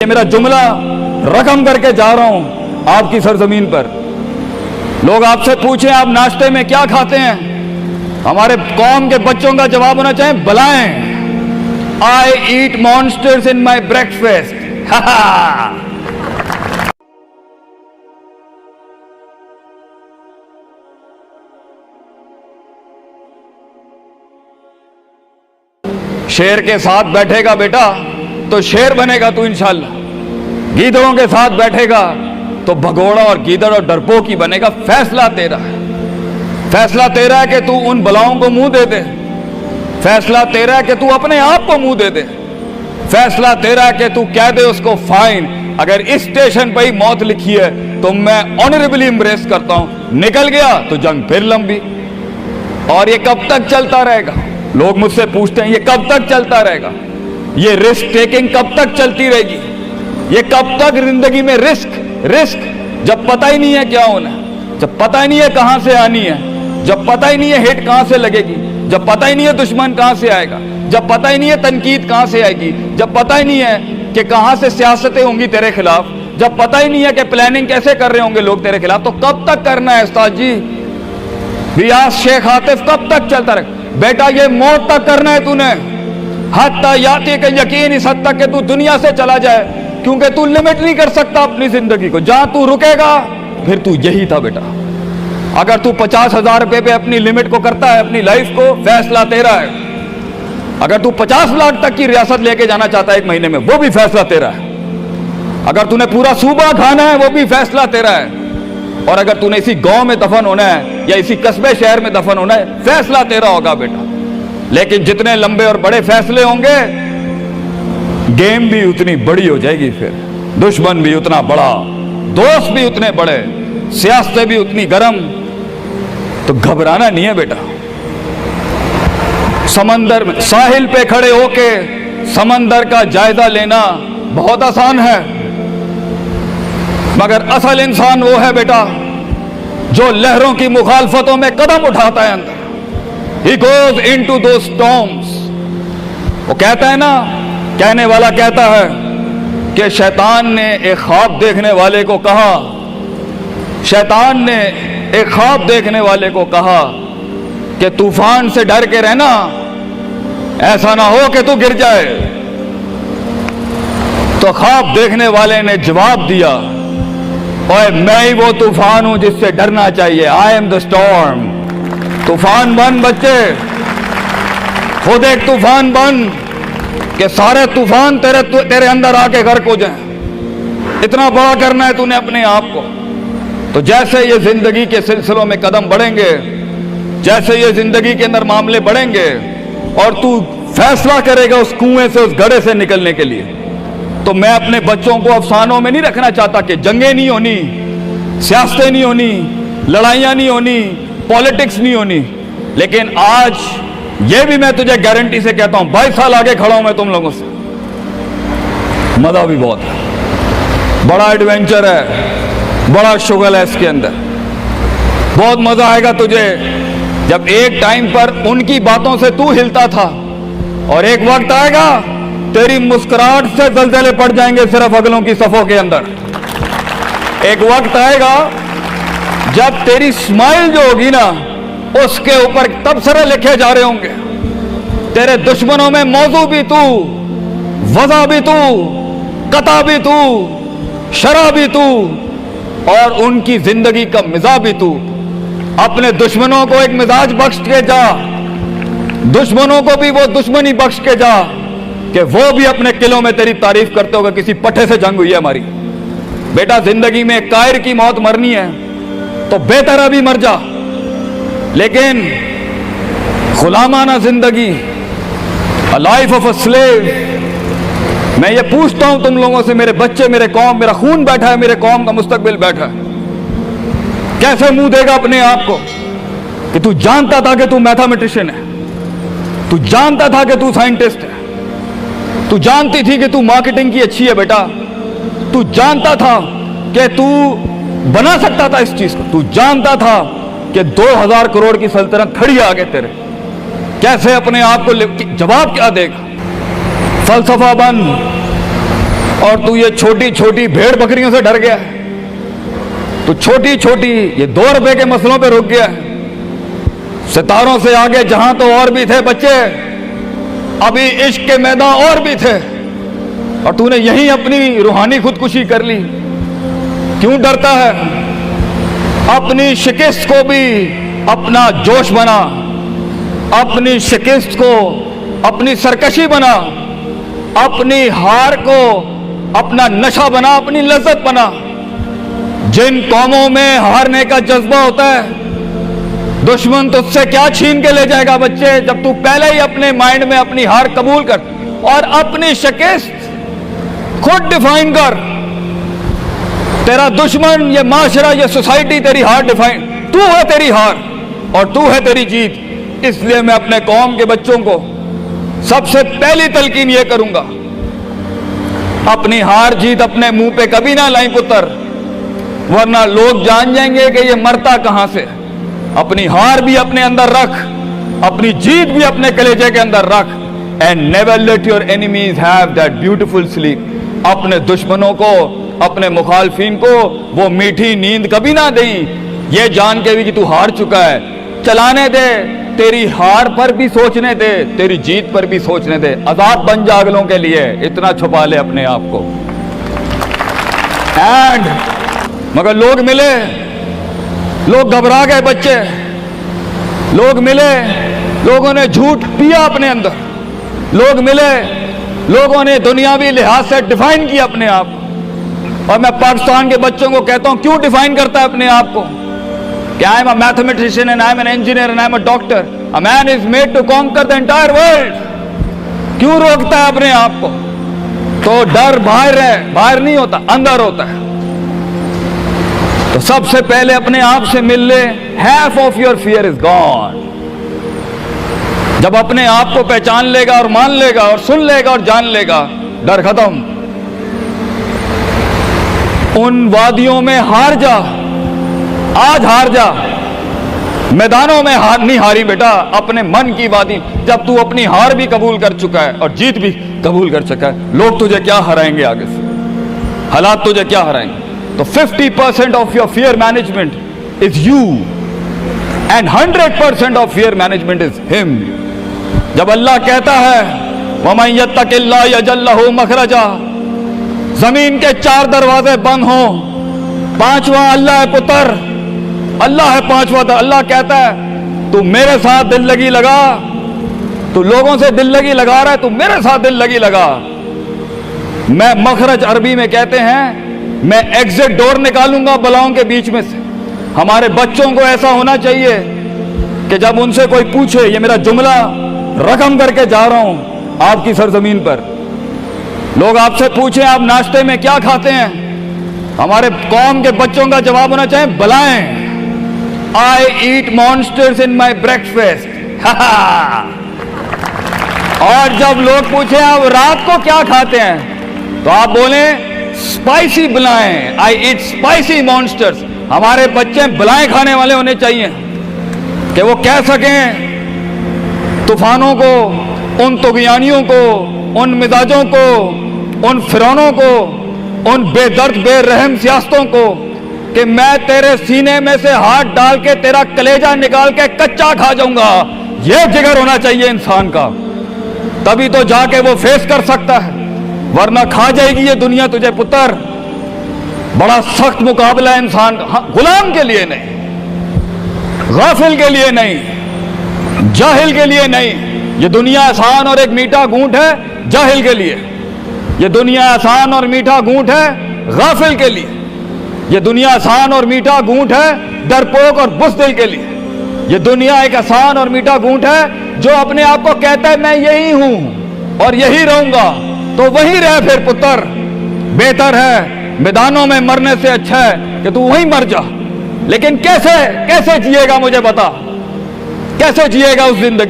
ये मेरा जुमला रकम करके जा रहा हूं आपकी सरजमीन पर। लोग आपसे पूछें आप नाश्ते में क्या खाते हैं, हमारे कौम के बच्चों का जवाब होना चाहिए बलाएं, आई ईट मॉन्स्टर्स इन माई ब्रेकफास्ट। शेर के साथ बैठेगा बेटा तो शेर बनेगा तू इंशाल्लाह, गीदड़ों के साथ बैठेगा तो भगोड़ा और गीदड़ और डरपोक ही बनेगा। फैसला तेरा है, फैसला तेरा है कि तू उन बलाओं को मुंह दे दे, फैसला तेरा है कि तू अपने आप को मुंह दे दे, फैसला तेरा है कि तू कह दे उसको फाइन, अगर इस स्टेशन पर ही मौत लिखी है तो मैं ऑनरेबली एम्ब्रेस करता हूं, निकल गया तो जंग फिर लंबी। और ये कब तक चलता रहेगा? लोग मुझसे पूछते हैं ये कब तक चलता रहेगा, ये रिस्क टेकिंग कब तक चलती रहेगी, ये कब तक जिंदगी में रिस्क रिस्क, जब पता ही नहीं है क्या होना है, जब पता ही नहीं है कहां से आनी है, जब पता ही नहीं है हिट कहां से लगेगी, जब पता ही नहीं है दुश्मन कहां से आएगा, जब पता ही नहीं है तनकीद कहां से आएगी, जब पता ही नहीं है कि कहां से सियासतें होंगी तेरे खिलाफ, जब पता ही नहीं है कि प्लानिंग कैसे कर रहे होंगे लोग तेरे खिलाफ, तो कब तक करना है उस्ताद जी? रियाज शेख आतिफ कब तक चलता रहे? बेटा ये मौत तक करना है तूने, हत्ता याती के यकीन इस हद तक कि तू दुनिया से चला जाए, क्योंकि तू लिमिट नहीं कर सकता अपनी जिंदगी को। जहां तू रुकेगा फिर तू यही था बेटा। अगर तू 50,000 रुपए पे अपनी लिमिट को करता है, अपनी लाइफ को, फैसला तेरा है। अगर तू 50 लाख तक की रियासत लेके जाना चाहता है एक महीने में, वो भी फैसला तेरा है। अगर तूने पूरा सूबा खाना है, वो भी फैसला तेरा है। और अगर तूने इसी गांव में दफन होना है या इसी कस्बे शहर में दफन होना है, फैसला तेरा होगा बेटा। लेकिन जितने लंबे और बड़े फैसले होंगे, गेम भी उतनी बड़ी हो जाएगी, फिर दुश्मन भी उतना बड़ा, दोस्त भी उतने बड़े, सियासतें भी उतनी गर्म। तो घबराना नहीं है बेटा। समंदर में साहिल पे खड़े होके समंदर का जायजा लेना बहुत आसान है, मगर असल इंसान वो है बेटा जो लहरों की मुखालफतों में कदम उठाता है अंदर। He goes into those storms। वो कहता है ना, कहने वाला कहता है कि शैतान ने एक ख्वाब देखने वाले को कहा, शैतान ने एक ख्वाब देखने वाले को कहा कि तूफान से डर के रहना, ऐसा ना हो कि तू गिर जाए। तो ख्वाब देखने वाले ने जवाब दिया, ओए मैं ही वो तूफान हूं जिससे डरना चाहिए। I am the storm. तूफान बन बच्चे, खुद एक तूफान बन कि सारे तूफान तेरे अंदर आके गर्क हो जाएं। इतना बड़ा करना है तूने अपने आप को। तो जैसे ये जिंदगी के सिलसिलों में कदम बढ़ेंगे, जैसे ये जिंदगी के अंदर मामले बढ़ेंगे और तू फैसला करेगा उस कुएं से, उस गड्ढे से निकलने के लिए, तो मैं अपने बच्चों को अफसानों में नहीं रखना चाहता कि जंगें नहीं होनी, सियासतें नहीं होनी, लड़ाइयां नहीं होनी, पॉलिटिक्स नहीं होनी। लेकिन आज ये भी मैं तुझे गारंटी से कहता हूं, 22 साल आगे खड़ा हूं मैं तुम लोगों से। मजा भी बहुत है, बड़ा एडवेंचर है, बड़ा शुगल है इसके अंदर। बहुत मजा आएगा तुझे जब एक टाइम पर उनकी बातों से तू हिलता था और एक वक्त आएगा तेरी मुस्कुराहट से जलजले पड़ जाएंगे सिर्फ अगलों की सफों के अंदर। एक वक्त आएगा जब तेरी स्माइल जो होगी ना, उसके ऊपर तबसरे लिखे जा रहे होंगे। तेरे दुश्मनों में मौजू भी तू, वजह भी तू, कता भी तू, शराब भी तू, और उनकी जिंदगी का मिजाज भी तू। अपने दुश्मनों को एक मिजाज बख्श के जा, दुश्मनों को भी वो दुश्मनी बख्श के जा कि वो भी अपने किलों में तेरी तारीफ करते होगा किसी पट्टे से जंग हुई है हमारी। बेटा जिंदगी में कायर की मौत मरनी है तो बेहतर अभी मर जा, लेकिन गुलामाना जिंदगी, a life of a slave. मैं ये पूछता हूं तुम लोगों से, मेरे बच्चे, मेरे कौम, मेरा खून बैठा है, मेरे कौम का मुस्तकबिल बैठा है, कैसे मुंह देगा अपने आप को कि तू जानता था कि तू मैथमेटिशियन है, तू जानता था कि तू साइंटिस्ट है, तू जानती थी कि तू मार्केटिंग की अच्छी है बेटा, तू जानता था कि तू बना सकता था इस चीज को, तू जानता था कि 2000 करोड़ की सल्तनत खड़ी आगे तेरे, कैसे अपने आप को जवाब क्या देगा? फलसफा बन, और तू ये छोटी छोटी भेड़ बकरियों से डर गया है। तो छोटी छोटी ये 2 रुपए के मसलों पे रुक गया। सितारों से आगे जहां तो और भी थे बच्चे, अभी इश्क के मैदान और भी थे, और तूने यहीं अपनी रूहानी खुदकुशी कर ली। क्यों डरता है? अपनी शिकस्त को भी अपना जोश बना, अपनी शिकस्त को अपनी सरकशी बना, अपनी हार को अपना नशा बना, अपनी लज्जत बना। जिन कौमों में हारने का जज्बा होता है, दुश्मन तुझसे क्या छीन के ले जाएगा बच्चे, जब तू पहले ही अपने माइंड में अपनी हार कबूल कर और अपनी शिकस्त खुद डिफाइन कर। तेरा दुश्मन, ये माशरा, ये सोसाइटी तेरी हार डिफाइन, तू है तेरी हार और तू है तेरी जीत। इसलिए मैं अपने कौम के बच्चों को सबसे पहली तलकीन ये करूंगा, अपनी हार जीत अपने मुंह पे कभी ना लाई पुत्र, वरना लोग जान जाएंगे कि ये मरता कहां से। अपनी हार भी अपने अंदर रख, अपनी जीत भी अपने कलेजे के अंदर रख। And never let your enemies have that beautiful sleep. अपने दुश्मनों को, अपने मुखालफिन को वो मीठी नींद कभी ना दें, ये जान के भी कि तू हार चुका है। चलाने दे, तेरी हार पर भी सोचने दे, तेरी जीत पर भी सोचने दे। आजाद बन जा अगलों के लिए, इतना छुपा ले अपने आप को। एंड मगर लोग मिले, लोग घबरा गए बच्चे, लोग मिले, लोगों ने झूठ पिया अपने अंदर, लोग मिले, लोगों ने दुनियावी लिहाज से डिफाइन किया अपने आप को। और मैं पाकिस्तान के बच्चों को कहता हूं, क्यों डिफाइन करता है अपने आप को कि I am a mathematician and I am an engineer and I am a doctor. A man is made to conquer the entire world. क्यों रोकता है अपने आप को? तो डर बाहर है, बाहर नहीं होता, अंदर होता है। तो सबसे पहले अपने आप से मिल ले। Half of your fear is gone. जब अपने आप को पहचान लेगा और मान लेगा और सुन लेगा और जान लेगा, डर खत्म। उन वादियों में हार जा, आज हार जा। मैदानों में हार नहीं हारी बेटा, अपने मन की वादी। जब तू अपनी हार भी कबूल कर चुका है और जीत भी कबूल कर चुका है, लोग तुझे क्या हराएंगे आगे से, हालात तुझे क्या हराएंगे। तो 50% of your fear management is you and 100% of fear management is him. जब अल्लाह कहता है वमन यत्तकिल्लाह यजअल लहू मखरजा, जमीन के 4 दरवाजे बंद हो, 5वां अल्लाह है पुत्र, अल्लाह है 5वां। अल्लाह कहता है तू मेरे साथ दिल लगी लगा, तू लोगों से दिल लगी लगा रहा है, तू मेरे साथ दिल लगी लगा। मैं मखरज अरबी में कहते हैं, मैं एग्जिट डोर निकालूंगा बलाओं के बीच में से। हमारे बच्चों को ऐसा होना चाहिए कि जब उनसे कोई पूछे, ये मेरा जुमला रकम करके जा रहा हूं आपकी सरजमीन पर, लोग आपसे पूछें आप नाश्ते में क्या खाते हैं, हमारे कौम के बच्चों का जवाब होना चाहिए बलाएं, आई ईट मॉन्स्टर्स इन माई ब्रेकफास्ट। और जब लोग पूछे आप रात को क्या खाते हैं, तो आप बोले स्पाइसी बलाएं, आई ईट स्पाइसी मॉन्स्टर्स। हमारे बच्चे बलाएं खाने वाले होने चाहिए कि वो कह सकें तूफानों को, उन तुगयानियों को, उन मिजाजों को, उन फिरौनों को, उन बेदर्द बेरहम सियासतों को कि मैं तेरे सीने में से हाथ डाल के तेरा कलेजा निकाल के कच्चा खा जाऊंगा। यह जिगर होना चाहिए इंसान का, तभी तो जाके वो फेस कर सकता है, वरना खा जाएगी ये दुनिया तुझे पुत्र। बड़ा सख्त मुकाबला है इंसान का। हाँ, गुलाम के लिए नहीं, गाफिल के लिए नहीं, जाहिल के लिए नहीं। ये दुनिया आसान और एक मीठा घूंट है जाहिल के लिए, ये दुनिया आसान और मीठा घूंट है गाफिल के लिए, ये दुनिया आसान और मीठा घूंट है डरपोक और बुज़दिल के लिए। ये दुनिया एक आसान और मीठा घूंट है जो अपने आप को कहता है मैं यही हूं और यही रहूंगा, तो वही रह फिर पुत्र। बेहतर है मैदानों में मरने से अच्छा है कि तू वहीं मर जा। लेकिन कैसे जिएगा मुझे बता, कैसे जिएगा उस जिंदगी।